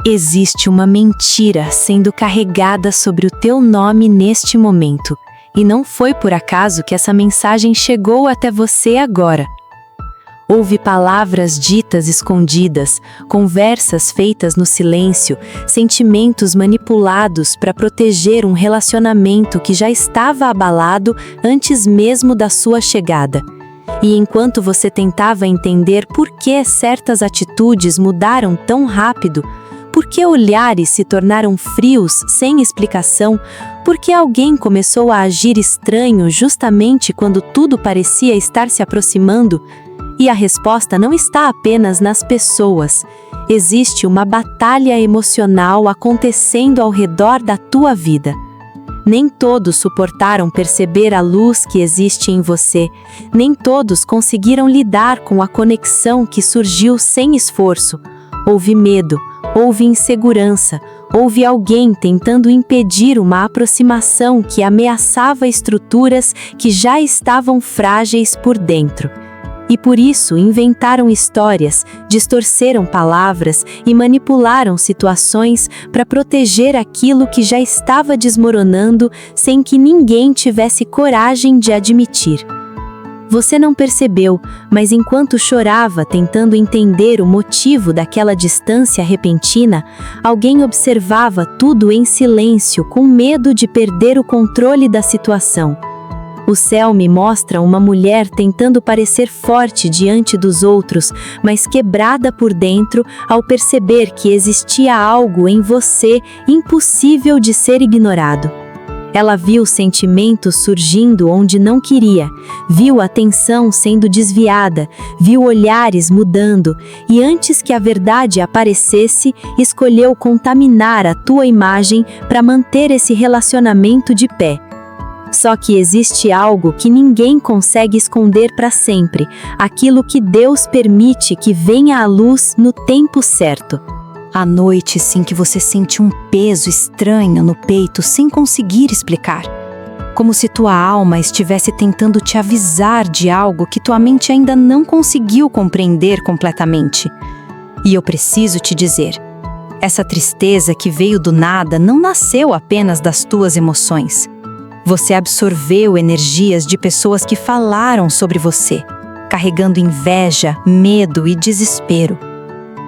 Existe uma mentira sendo carregada sobre o teu nome neste momento, e não foi por acaso que essa mensagem chegou até você agora. Houve palavras ditas escondidas, conversas feitas no silêncio, sentimentos manipulados para proteger um relacionamento que já estava abalado antes mesmo da sua chegada. E enquanto você tentava entender por que certas atitudes mudaram tão rápido, por que olhares se tornaram frios sem explicação, por que alguém começou a agir estranho justamente quando tudo parecia estar se aproximando, e a resposta não está apenas nas pessoas. Existe uma batalha emocional acontecendo ao redor da tua vida. Nem todos suportaram perceber a luz que existe em você, nem todos conseguiram lidar com a conexão que surgiu sem esforço. Houve medo, houve insegurança, houve alguém tentando impedir uma aproximação que ameaçava estruturas que já estavam frágeis por dentro. E por isso inventaram histórias, distorceram palavras e manipularam situações para proteger aquilo que já estava desmoronando sem que ninguém tivesse coragem de admitir. Você não percebeu, mas enquanto chorava tentando entender o motivo daquela distância repentina, alguém observava tudo em silêncio com medo de perder o controle da situação. O céu me mostra uma mulher tentando parecer forte diante dos outros, mas quebrada por dentro ao perceber que existia algo em você impossível de ser ignorado. Ela viu sentimentos surgindo onde não queria, viu atenção sendo desviada, viu olhares mudando, e antes que a verdade aparecesse, escolheu contaminar a tua imagem para manter esse relacionamento de pé. Só que existe algo que ninguém consegue esconder para sempre, aquilo que Deus permite que venha à luz no tempo certo. À noite, sim, que você sente um peso estranho no peito sem conseguir explicar. Como se tua alma estivesse tentando te avisar de algo que tua mente ainda não conseguiu compreender completamente. E eu preciso te dizer, essa tristeza que veio do nada não nasceu apenas das tuas emoções. Você absorveu energias de pessoas que falaram sobre você, carregando inveja, medo e desespero.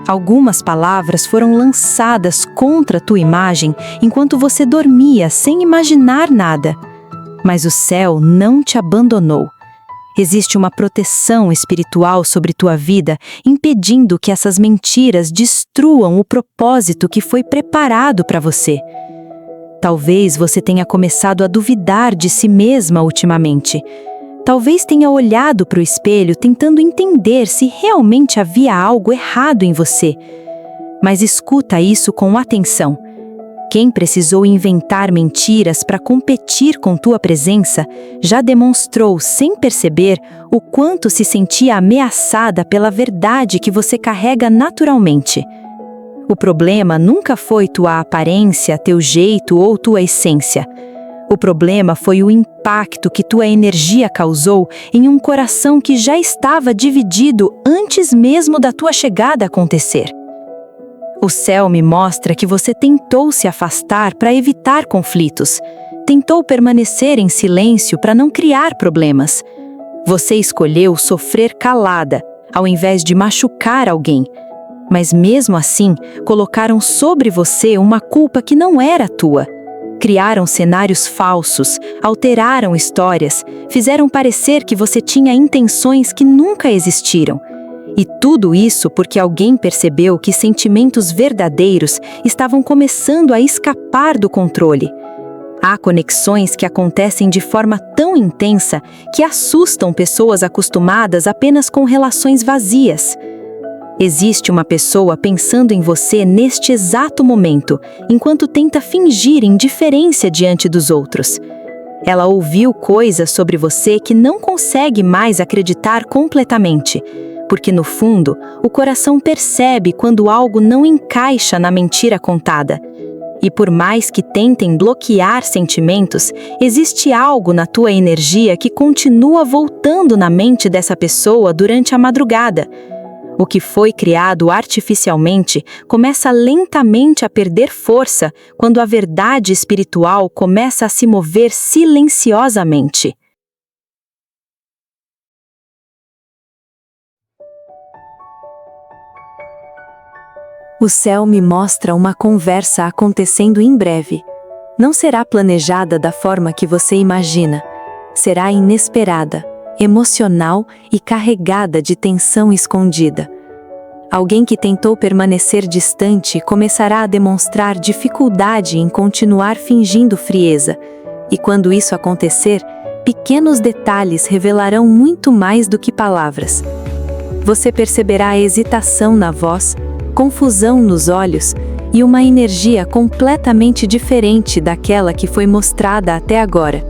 Algumas palavras foram lançadas contra a tua imagem enquanto você dormia sem imaginar nada. Mas o céu não te abandonou. Existe uma proteção espiritual sobre tua vida, impedindo que essas mentiras destruam o propósito que foi preparado para você. Talvez você tenha começado a duvidar de si mesma ultimamente. Talvez tenha olhado para o espelho tentando entender se realmente havia algo errado em você. Mas escuta isso com atenção. Quem precisou inventar mentiras para competir com tua presença já demonstrou, sem perceber, o quanto se sentia ameaçada pela verdade que você carrega naturalmente. O problema nunca foi tua aparência, teu jeito ou tua essência. O problema foi o impacto que tua energia causou em um coração que já estava dividido antes mesmo da tua chegada acontecer. O céu me mostra que você tentou se afastar para evitar conflitos, tentou permanecer em silêncio para não criar problemas. Você escolheu sofrer calada, ao invés de machucar alguém. Mas mesmo assim, colocaram sobre você uma culpa que não era tua. Criaram cenários falsos, alteraram histórias, fizeram parecer que você tinha intenções que nunca existiram. E tudo isso porque alguém percebeu que sentimentos verdadeiros estavam começando a escapar do controle. Há conexões que acontecem de forma tão intensa que assustam pessoas acostumadas apenas com relações vazias. Existe uma pessoa pensando em você neste exato momento, enquanto tenta fingir indiferença diante dos outros. Ela ouviu coisas sobre você que não consegue mais acreditar completamente, porque no fundo, o coração percebe quando algo não encaixa na mentira contada. E por mais que tentem bloquear sentimentos, existe algo na tua energia que continua voltando na mente dessa pessoa durante a madrugada. O que foi criado artificialmente começa lentamente a perder força quando a verdade espiritual começa a se mover silenciosamente. O céu me mostra uma conversa acontecendo em breve. Não será planejada da forma que você imagina. Será inesperada, emocional e carregada de tensão escondida. Alguém que tentou permanecer distante começará a demonstrar dificuldade em continuar fingindo frieza. E quando isso acontecer, pequenos detalhes revelarão muito mais do que palavras. Você perceberá a hesitação na voz, confusão nos olhos e uma energia completamente diferente daquela que foi mostrada até agora.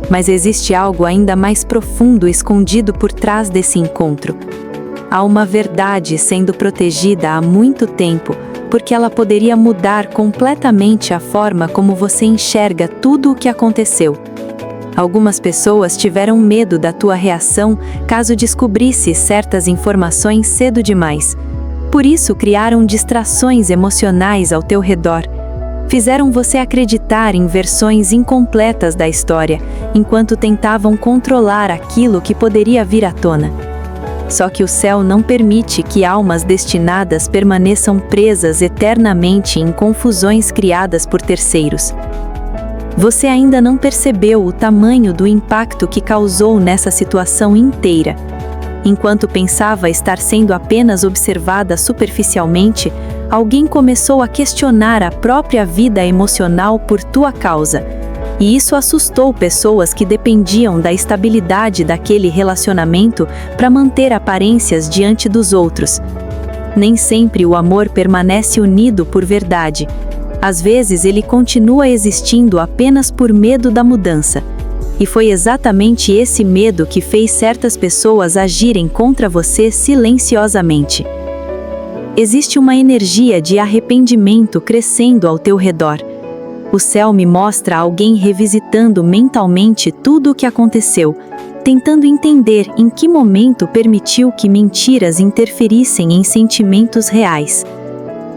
Mas existe algo ainda mais profundo escondido por trás desse encontro. Há uma verdade sendo protegida há muito tempo, porque ela poderia mudar completamente a forma como você enxerga tudo o que aconteceu. Algumas pessoas tiveram medo da tua reação caso descobrisse certas informações cedo demais. Por isso criaram distrações emocionais ao teu redor. Fizeram você acreditar em versões incompletas da história, enquanto tentavam controlar aquilo que poderia vir à tona. Só que o céu não permite que almas destinadas permaneçam presas eternamente em confusões criadas por terceiros. Você ainda não percebeu o tamanho do impacto que causou nessa situação inteira. Enquanto pensava estar sendo apenas observada superficialmente, alguém começou a questionar a própria vida emocional por tua causa. E isso assustou pessoas que dependiam da estabilidade daquele relacionamento para manter aparências diante dos outros. Nem sempre o amor permanece unido por verdade. Às vezes ele continua existindo apenas por medo da mudança. E foi exatamente esse medo que fez certas pessoas agirem contra você silenciosamente. Existe uma energia de arrependimento crescendo ao teu redor. O céu me mostra alguém revisitando mentalmente tudo o que aconteceu, tentando entender em que momento permitiu que mentiras interferissem em sentimentos reais.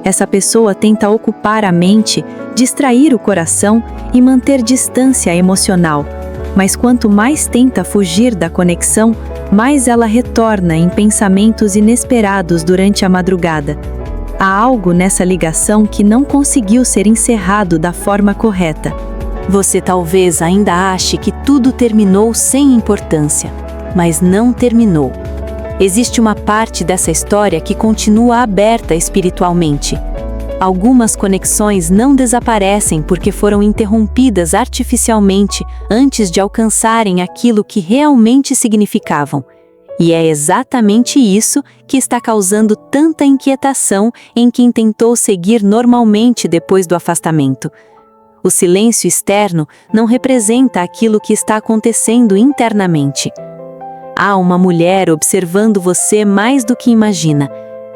Essa pessoa tenta ocupar a mente, distrair o coração e manter distância emocional. Mas quanto mais tenta fugir da conexão, mais ela retorna em pensamentos inesperados durante a madrugada. Há algo nessa ligação que não conseguiu ser encerrado da forma correta. Você talvez ainda ache que tudo terminou sem importância, mas não terminou. Existe uma parte dessa história que continua aberta espiritualmente. Algumas conexões não desaparecem porque foram interrompidas artificialmente antes de alcançarem aquilo que realmente significavam. E é exatamente isso que está causando tanta inquietação em quem tentou seguir normalmente depois do afastamento. O silêncio externo não representa aquilo que está acontecendo internamente. Há uma mulher observando você mais do que imagina.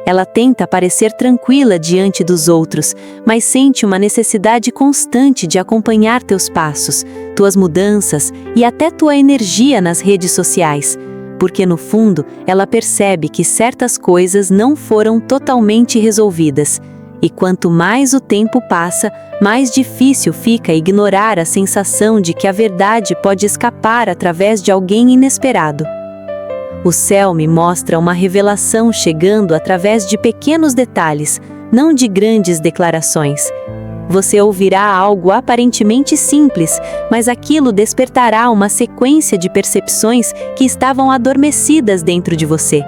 Ela tenta parecer tranquila diante dos outros, mas sente uma necessidade constante de acompanhar teus passos, tuas mudanças e até tua energia nas redes sociais, porque no fundo ela percebe que certas coisas não foram totalmente resolvidas. E quanto mais o tempo passa, mais difícil fica ignorar a sensação de que a verdade pode escapar através de alguém inesperado. O céu me mostra uma revelação chegando através de pequenos detalhes, não de grandes declarações. Você ouvirá algo aparentemente simples, mas aquilo despertará uma sequência de percepções que estavam adormecidas dentro de você.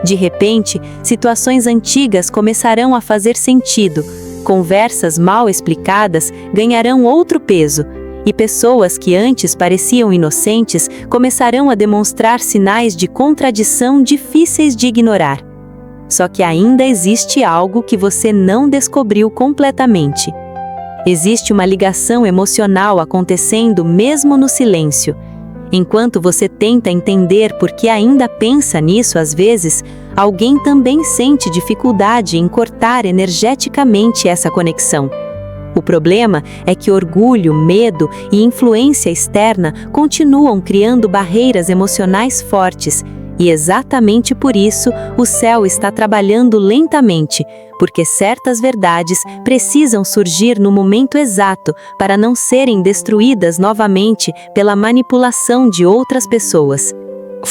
De repente, situações antigas começarão a fazer sentido, conversas mal explicadas ganharão outro peso, e pessoas que antes pareciam inocentes começarão a demonstrar sinais de contradição difíceis de ignorar. Só que ainda existe algo que você não descobriu completamente. Existe uma ligação emocional acontecendo mesmo no silêncio. Enquanto você tenta entender por que ainda pensa nisso às vezes, alguém também sente dificuldade em cortar energeticamente essa conexão. O problema é que orgulho, medo e influência externa continuam criando barreiras emocionais fortes, E exatamente por isso, o céu está trabalhando lentamente, porque certas verdades precisam surgir no momento exato para não serem destruídas novamente pela manipulação de outras pessoas.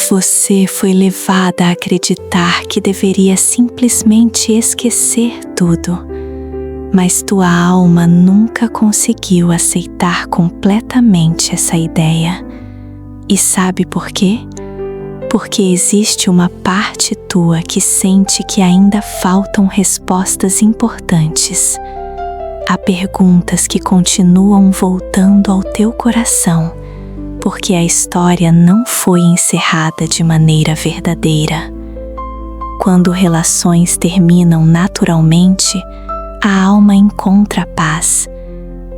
Você foi levada a acreditar que deveria simplesmente esquecer tudo, mas tua alma nunca conseguiu aceitar completamente essa ideia. E sabe por quê? Porque existe uma parte tua que sente que ainda faltam respostas importantes. Há perguntas que continuam voltando ao teu coração, porque a história não foi encerrada de maneira verdadeira. Quando relações terminam naturalmente, a alma encontra paz,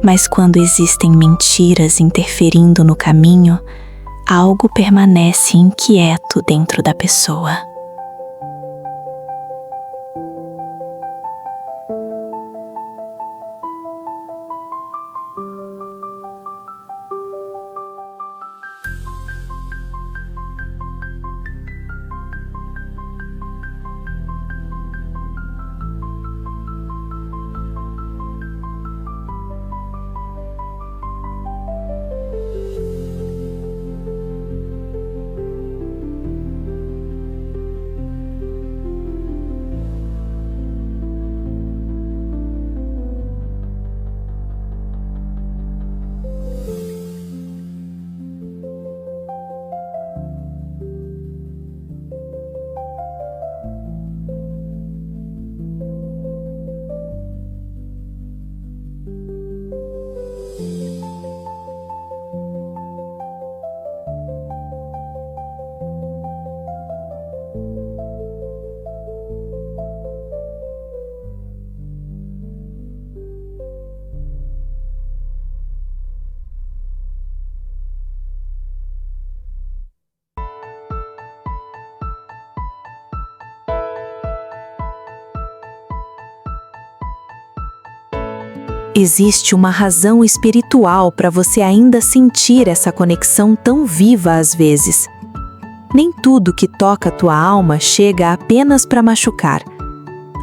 mas quando existem mentiras interferindo no caminho, algo permanece inquieto dentro da pessoa. Existe uma razão espiritual para você ainda sentir essa conexão tão viva às vezes. Nem tudo que toca tua alma chega apenas para machucar.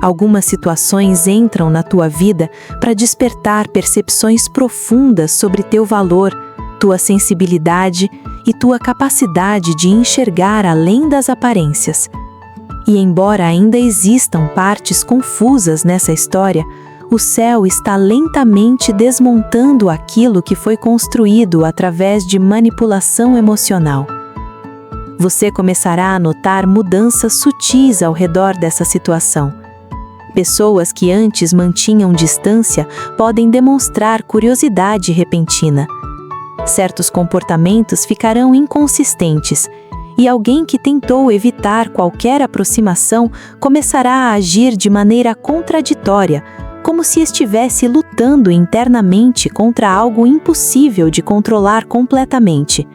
Algumas situações entram na tua vida para despertar percepções profundas sobre teu valor, tua sensibilidade e tua capacidade de enxergar além das aparências. E embora ainda existam partes confusas nessa história, o céu está lentamente desmontando aquilo que foi construído através de manipulação emocional. Você começará a notar mudanças sutis ao redor dessa situação. Pessoas que antes mantinham distância podem demonstrar curiosidade repentina. Certos comportamentos ficarão inconsistentes, e alguém que tentou evitar qualquer aproximação começará a agir de maneira contraditória, como se estivesse lutando internamente contra algo impossível de controlar completamente.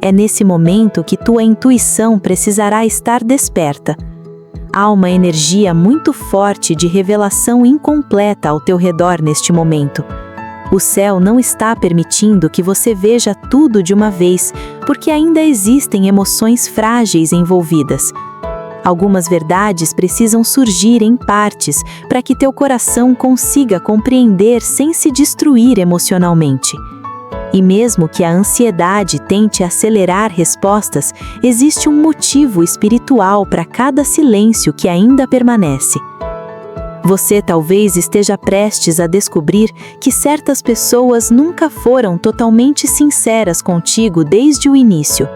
É nesse momento que tua intuição precisará estar desperta. Há uma energia muito forte de revelação incompleta ao teu redor neste momento. O céu não está permitindo que você veja tudo de uma vez, porque ainda existem emoções frágeis envolvidas. Algumas verdades precisam surgir em partes para que teu coração consiga compreender sem se destruir emocionalmente. E mesmo que a ansiedade tente acelerar respostas, existe um motivo espiritual para cada silêncio que ainda permanece. Você talvez esteja prestes a descobrir que certas pessoas nunca foram totalmente sinceras contigo desde o início.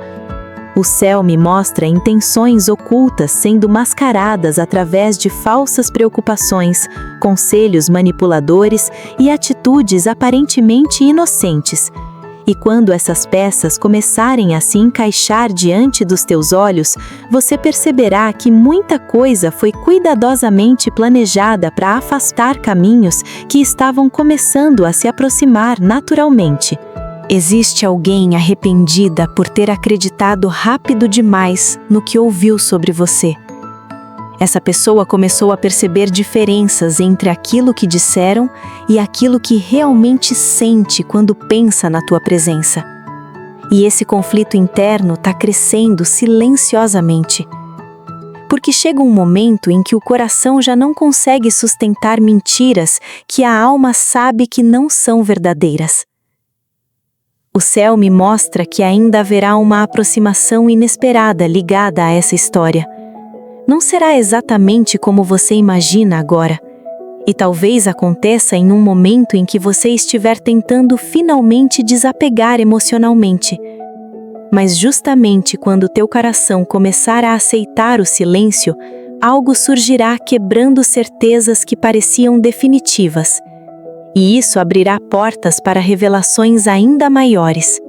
O céu me mostra intenções ocultas sendo mascaradas através de falsas preocupações, conselhos manipuladores e atitudes aparentemente inocentes. E quando essas peças começarem a se encaixar diante dos teus olhos, você perceberá que muita coisa foi cuidadosamente planejada para afastar caminhos que estavam começando a se aproximar naturalmente. Existe alguém arrependida por ter acreditado rápido demais no que ouviu sobre você. Essa pessoa começou a perceber diferenças entre aquilo que disseram e aquilo que realmente sente quando pensa na tua presença. E esse conflito interno está crescendo silenciosamente. Porque chega um momento em que o coração já não consegue sustentar mentiras que a alma sabe que não são verdadeiras. O céu me mostra que ainda haverá uma aproximação inesperada ligada a essa história. Não será exatamente como você imagina agora, e talvez aconteça em um momento em que você estiver tentando finalmente desapegar emocionalmente. Mas justamente quando teu coração começar a aceitar o silêncio, algo surgirá quebrando certezas que pareciam definitivas. E isso abrirá portas para revelações ainda maiores.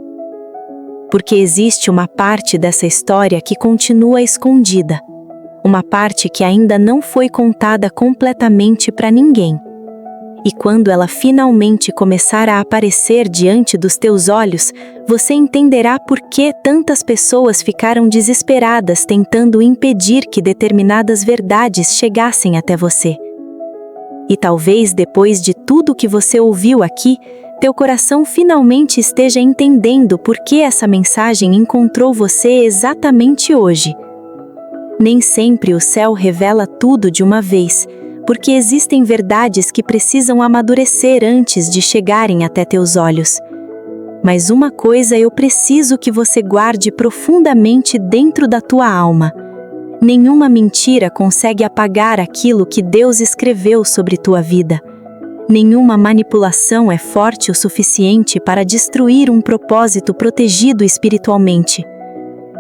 Porque existe uma parte dessa história que continua escondida. Uma parte que ainda não foi contada completamente para ninguém. E quando ela finalmente começar a aparecer diante dos teus olhos, você entenderá por que tantas pessoas ficaram desesperadas tentando impedir que determinadas verdades chegassem até você. E talvez depois de tudo que você ouviu aqui, teu coração finalmente esteja entendendo por que essa mensagem encontrou você exatamente hoje. Nem sempre o céu revela tudo de uma vez, porque existem verdades que precisam amadurecer antes de chegarem até teus olhos. Mas uma coisa eu preciso que você guarde profundamente dentro da tua alma. Nenhuma mentira consegue apagar aquilo que Deus escreveu sobre tua vida. Nenhuma manipulação é forte o suficiente para destruir um propósito protegido espiritualmente.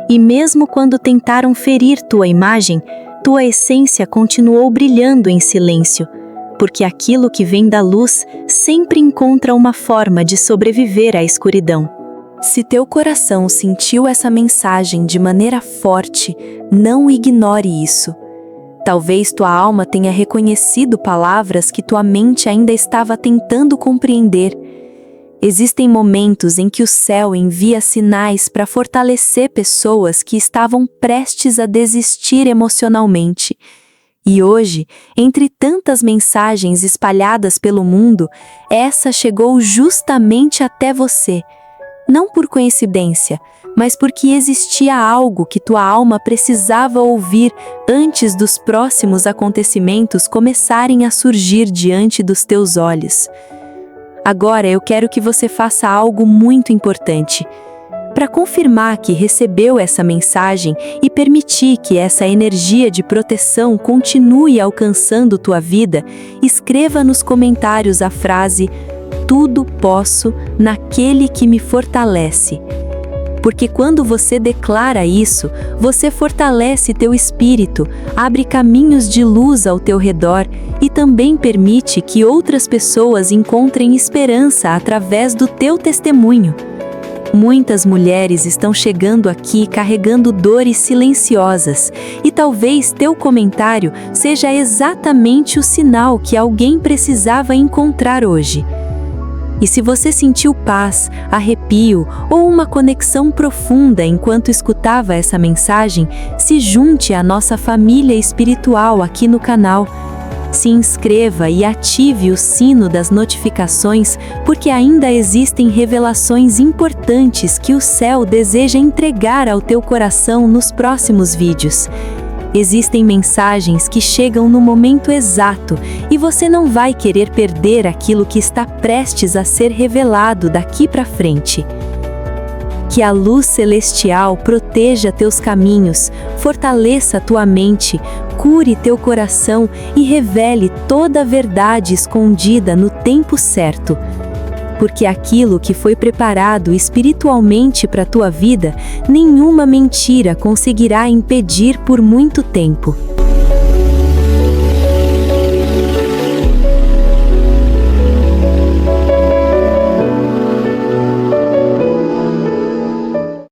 E mesmo quando tentaram ferir tua imagem, tua essência continuou brilhando em silêncio, porque aquilo que vem da luz sempre encontra uma forma de sobreviver à escuridão. Se teu coração sentiu essa mensagem de maneira forte, não ignore isso. Talvez tua alma tenha reconhecido palavras que tua mente ainda estava tentando compreender. Existem momentos em que o céu envia sinais para fortalecer pessoas que estavam prestes a desistir emocionalmente. E hoje, entre tantas mensagens espalhadas pelo mundo, essa chegou justamente até você. Não por coincidência, mas porque existia algo que tua alma precisava ouvir antes dos próximos acontecimentos começarem a surgir diante dos teus olhos. Agora eu quero que você faça algo muito importante. Para confirmar que recebeu essa mensagem e permitir que essa energia de proteção continue alcançando tua vida, escreva nos comentários a frase "Tudo posso naquele que me fortalece". Porque quando você declara isso, você fortalece teu espírito, abre caminhos de luz ao teu redor e também permite que outras pessoas encontrem esperança através do teu testemunho. Muitas mulheres estão chegando aqui carregando dores silenciosas, e talvez teu comentário seja exatamente o sinal que alguém precisava encontrar hoje. E se você sentiu paz, arrepio ou uma conexão profunda enquanto escutava essa mensagem, se junte à nossa família espiritual aqui no canal. Se inscreva e ative o sino das notificações, porque ainda existem revelações importantes que o céu deseja entregar ao teu coração nos próximos vídeos. Existem mensagens que chegam no momento exato e você não vai querer perder aquilo que está prestes a ser revelado daqui para frente. Que a luz celestial proteja teus caminhos, fortaleça tua mente, cure teu coração e revele toda a verdade escondida no tempo certo. Porque aquilo que foi preparado espiritualmente para tua vida, nenhuma mentira conseguirá impedir por muito tempo.